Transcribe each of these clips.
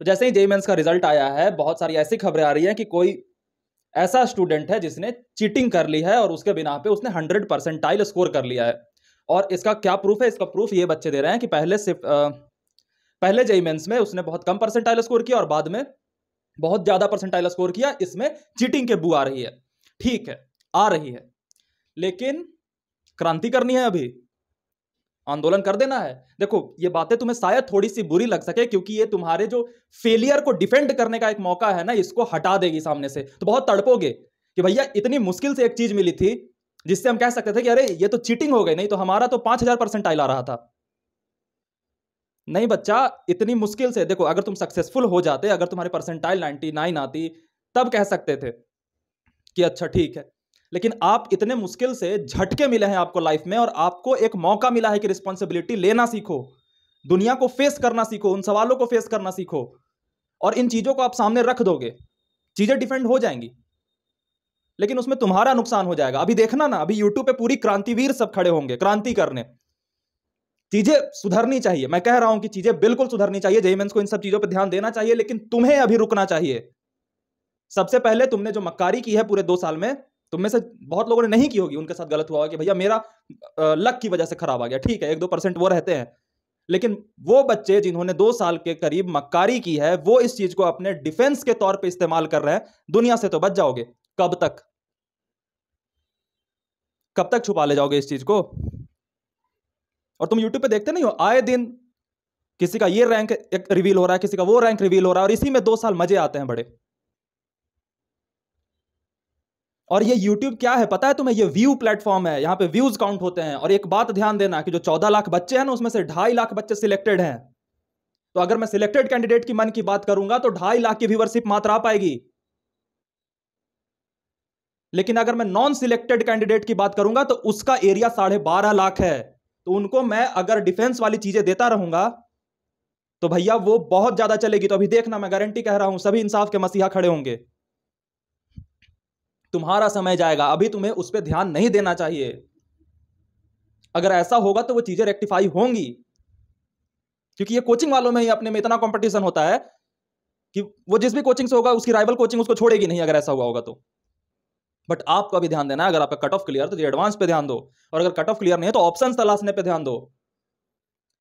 तो जैसे ही JEE mains का रिजल्ट आया है, बहुत सारी ऐसी खबरें आ रही हैं कि कोई ऐसा स्टूडेंट है जिसने चीटिंग कर ली है और उसके बिना पे उसने 100 परसेंटाइल स्कोर कर लिया है। और इसका क्या प्रूफ है? इसका प्रूफ ये बच्चे दे रहे हैं कि पहले जेईई मेंस में उसने बहुत कम परसेंटाइल स्कोर किया और बाद में बहुत ज्यादा परसेंटाइल स्कोर किया। इसमें चीटिंग के बू आ रही है। ठीक है, आ रही है, लेकिन क्रांति करनी है, अभी आंदोलन कर देना है। देखो, ये बातें तुम्हें शायद थोड़ी सी बुरी लग सके, क्योंकि ये तुम्हारे जो फेलियर को डिफेंड करने का एक मौका है ना, इसको हटा देगी सामने से। तो बहुत तड़पोगे कि भैया इतनी मुश्किल से एक चीज मिली थी जिससे हम कह सकते थे कि अरे ये तो चीटिंग हो गई, नहीं तो हमारा तो 5000 परसेंटाइल आ रहा था। नहीं बच्चा, इतनी मुश्किल से देखो, अगर तुम सक्सेसफुल हो जाते, अगर तुम्हारी परसेंटाइल 99 आती, तब कह सकते थे कि अच्छा ठीक है। लेकिन आप इतने मुश्किल से झटके मिले हैं आपको लाइफ में, और आपको एक मौका मिला है कि रिस्पॉन्सिबिलिटी लेना सीखो, दुनिया को फेस करना सीखो, उन सवालों को फेस करना सीखो, और इन चीजों को आप सामने रख दोगे, चीजें डिफेंड हो जाएंगी। लेकिन उसमें तुम्हारा नुकसान हो जाएगा। अभी देखना ना, अभी यूट्यूब पे पूरी क्रांतिवीर सब खड़े होंगे क्रांति करने। चीजें सुधरनी चाहिए, मैं कह रहा हूं कि चीजें बिल्कुल सुधरनी चाहिए। जेईई मेंस को इन सब चीजों पर ध्यान देना चाहिए, लेकिन तुम्हें अभी रुकना चाहिए। सबसे पहले तुमने जो मक्कारी की है पूरे 2 साल में, तुम में से बहुत लोगों ने नहीं की होगी, उनके साथ गलत हुआ होगा कि भैया मेरा लक की वजह से खराब आ गया। ठीक है, 1-2% वो रहते हैं, लेकिन वो बच्चे जिन्होंने 2 साल के करीब मक्कारी की है, वो इस चीज को अपने डिफेंस के तौर पे इस्तेमाल कर रहे हैं। दुनिया से तो बच जाओगे, कब तक, कब तक छुपा ले जाओगे इस चीज को? और तुम यूट्यूब पे देखते नहीं हो, आए दिन किसी का ये रैंक रिवील हो रहा है, किसी का वो रैंक रिवील हो रहा है, और इसी में 2 साल मजे आते हैं बड़े। और ये YouTube क्या है पता है तुम्हें? ये व्यू प्लेटफॉर्म है, यहां पे व्यूज काउंट होते हैं। और एक बात ध्यान देना कि जो 14 लाख बच्चे हैं ना, उसमें से 2.5 लाख बच्चे सिलेक्टेड हैं। तो अगर मैं सिलेक्टेड कैंडिडेट की मन की बात करूंगा तो 2.5 लाख की व्यूअरशिप मात्र आ पाएगी। लेकिन अगर मैं नॉन सिलेक्टेड कैंडिडेट की बात करूंगा तो उसका एरिया 12.5 लाख है। तो उनको मैं अगर डिफेंस वाली चीजें देता रहूंगा तो भैया वो बहुत ज्यादा चलेगी। तो अभी देखना, मैं गारंटी कह रहा हूं, सभी इंसाफ के मसीहा खड़े होंगे। तुम्हारा समय जाएगा, अभी तुम्हें उस पर ध्यान नहीं देना चाहिए। अगर ऐसा होगा तो वो चीजें रेक्टिफाई होंगी, क्योंकि ये कोचिंग वालों में ही अपने में इतना कंपटीशन होता है कि वो जिस भी कोचिंग से होगा उसकी राइवल कोचिंग उसको छोड़ेगी नहीं, अगर ऐसा हुआ होगा तो। बट आपको अभी ध्यान देना है, अगर आपका कट ऑफ क्लियर तो एडवांस पे ध्यान दो, और अगर कट ऑफ क्लियर नहीं है तो ऑप्शंस तलाशने पे ध्यान दो।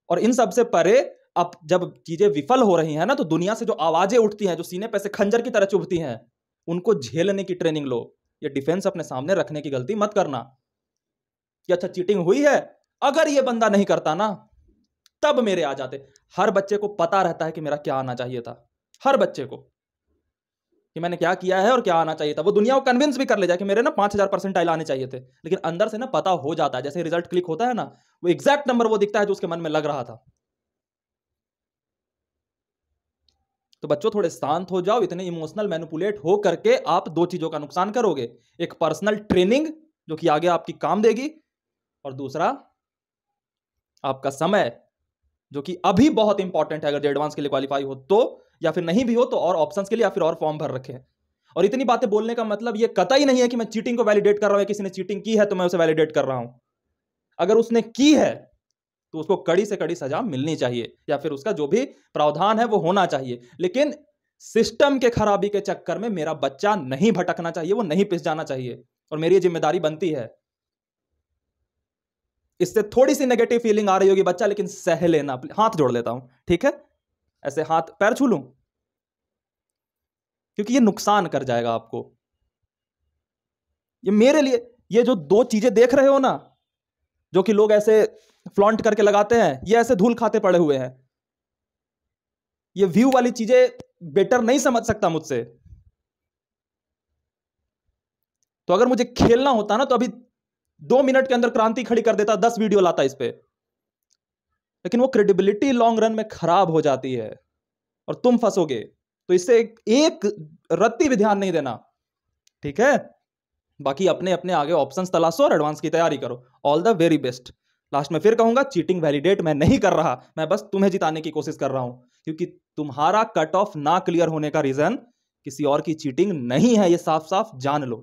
और इन सबसे परे, अब जब चीजें विफल हो रही हैं ना, तो दुनिया से जो आवाजें उठती हैं, जो सीने पे से खंजर की तरह चुभती हैं, उनको झेलने की ट्रेनिंग लो। ये डिफेंस अपने सामने रखने की गलती मत करना कि अच्छा चीटिंग हुई है, अगर ये बंदा नहीं करता ना तब मेरे आ जाते। हर बच्चे को पता रहता है कि मेरा क्या आना चाहिए था, हर बच्चे को, कि मैंने क्या किया है और क्या आना चाहिए था। वो दुनिया को कन्विंस भी कर ले जाए कि मेरे ना 5000 परसेंटाइल आने चाहिए थे, लेकिन अंदर से ना पता हो जाता है। जैसे रिजल्ट क्लिक होता है ना, वो एग्जैक्ट नंबर वो दिखता है जो उसके मन में लग रहा था। तो बच्चों थोड़े शांत हो जाओ। इतने इमोशनल मैनिपुलेट हो करके आप 2 चीजों का नुकसान करोगे। एक पर्सनल ट्रेनिंग जो कि आगे आपकी काम देगी, और दूसरा आपका समय जो कि अभी बहुत इंपॉर्टेंट है। अगर एडवांस के लिए क्वालिफाई हो तो, या फिर नहीं भी हो तो और ऑप्शंस के लिए, या फिर और फॉर्म भर रखे। और इतनी बातें बोलने का मतलब ये कतई नहीं है कि मैं चीटिंग को वैलिडेट कर रहा हूं, किसी ने चीटिंग की है तो मैं उसे वैलिडेट कर रहा हूं। अगर उसने की है तो उसको कड़ी से कड़ी सजा मिलनी चाहिए, या फिर उसका जो भी प्रावधान है वो होना चाहिए। लेकिन सिस्टम के खराबी के चक्कर में मेरा बच्चा नहीं भटकना चाहिए, वो नहीं पिस जाना चाहिए, और मेरी जिम्मेदारी बनती है। इससे थोड़ी सी नेगेटिव फीलिंग आ रही होगी बच्चा, लेकिन सह लेना। हाथ जोड़ लेता हूं, ठीक है, ऐसे हाथ पैर छू लूं, क्योंकि ये नुकसान कर जाएगा आपको। ये मेरे लिए, ये जो 2 चीजें देख रहे हो ना, जो कि लोग ऐसे फ्लॉन्ट करके लगाते हैं, ये ऐसे धूल खाते पड़े हुए हैं। ये व्यू वाली चीजें बेटर नहीं समझ सकता मुझसे। तो अगर मुझे खेलना होता ना तो अभी 2 मिनट के अंदर क्रांति खड़ी कर देता, 10 वीडियो लाता इस पे। लेकिन वो क्रेडिबिलिटी लॉन्ग रन में खराब हो जाती है और तुम फंसोगे। तो इससे एक रत्ती भी ध्यान नहीं देना, ठीक है? बाकी अपने अपने आगे ऑप्शंस तलाशो और एडवांस की तैयारी करो। All the very best. Last में फिर कहूंगा, चीटिंग वैलिडेट मैं नहीं कर रहा, मैं बस तुम्हें जिताने की कोशिश कर रहा हूं, क्योंकि तुम्हारा कट ऑफ ना क्लियर होने का रीजन किसी और की चीटिंग नहीं है, ये साफ साफ जान लो।